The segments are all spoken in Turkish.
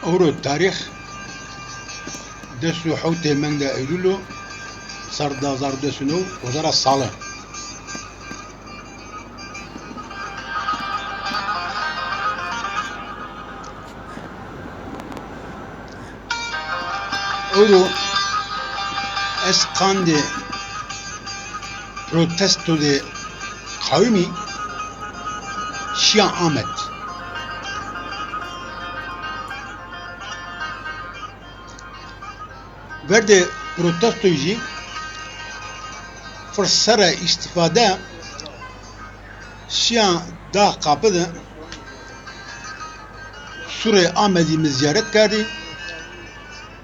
اورو التاريخ دسو حوتي من دا ايلولو سردا زار دسنو وزارة الصالة اورو اسقان دي protesto de kavmi Şia Ahmet verdi protestoyu fırsara istifade Şia da kapıda Sure Ahmet'i ziyaret kerdi.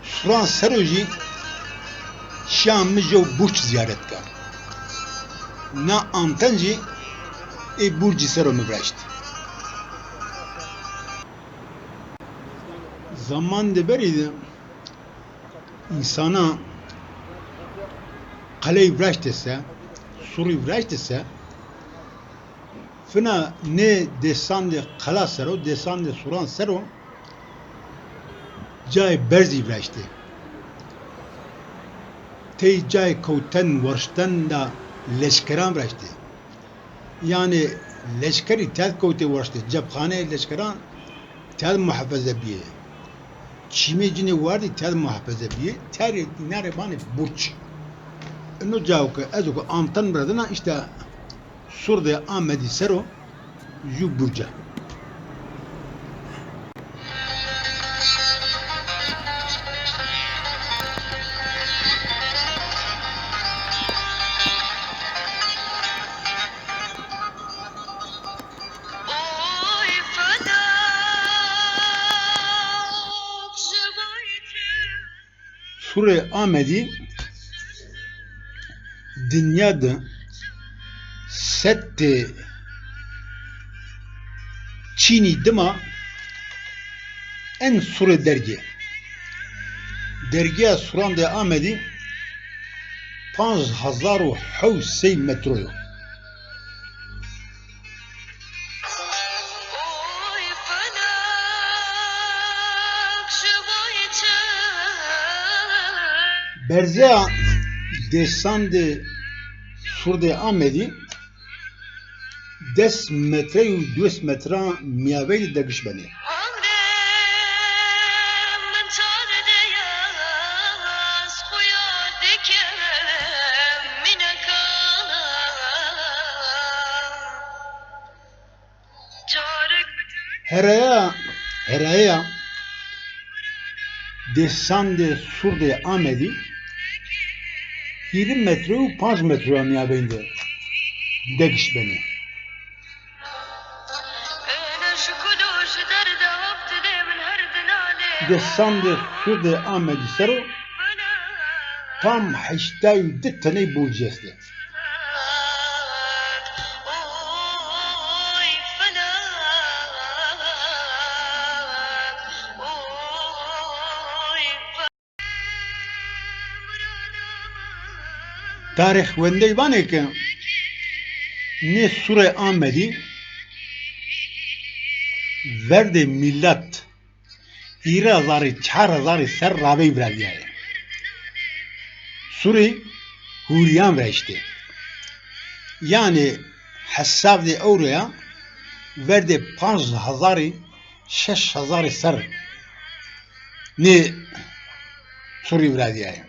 Suran Seroji Şia Mijo Burç ziyaret kerdi. Na antenci Burcu Sero mübraştı. Zaman da beriydi insana kaleyi vraştese, suru vraştese fına ne desan de kala sero, desan de suran sero cay berzi vraştı. Tey cay koten varştan da leşkeran vraştı. Yani leşkeri tel kote varştı. Cepkhane leşkeran tel muhafaza biye. Çimecini vardı tel muhafaza biye. Ter nare bana burç. No jav ke ezo amtan bradına işte Surde Ahmedi Sero ju burca. Sure Ahmedi dünyada sette Çin'i dima en sure dergi. Dergiye suran de Ahmedi 5000 metroyu. Berzea desande Surde Ahmedi 10 metre و 2 metre میاوی دگش بنی. Heraya desande Surde Ahmedi 20 metre و 5 metre میاوی دگش بنی. Desande Surde Ahmedi Sero tam 8 tane bulcesti. Tarih vende vane ki ne Sure Ahmedi verdi millet 2000 ser ravi vradiye. Sure Huriyan veşti. Yani hesap de oraya verdi 5000 ser ne Sure vradiye.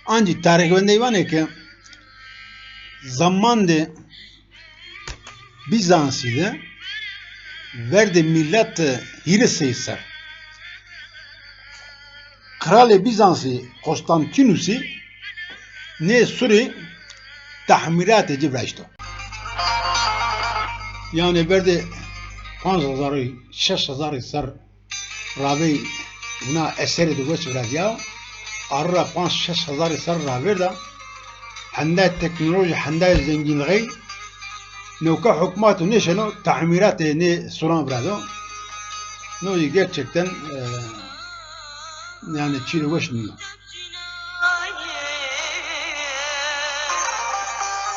Ancak tarih vende vane ki zamanda Bizans'ıydı verdi millet hirisi Kral Bizans'ı Konstantinus'ı ne Suri tahmirat edivraştı. Yani verdi 5000 ser ravi buna eseri de göçürer ya. Arra 5000 ser ravi da handa teknoloji handa zenginliği Nevka hükümatı ne şeno tahmirat ne suran brado. No gerçekten yani Çin'e başlıyor.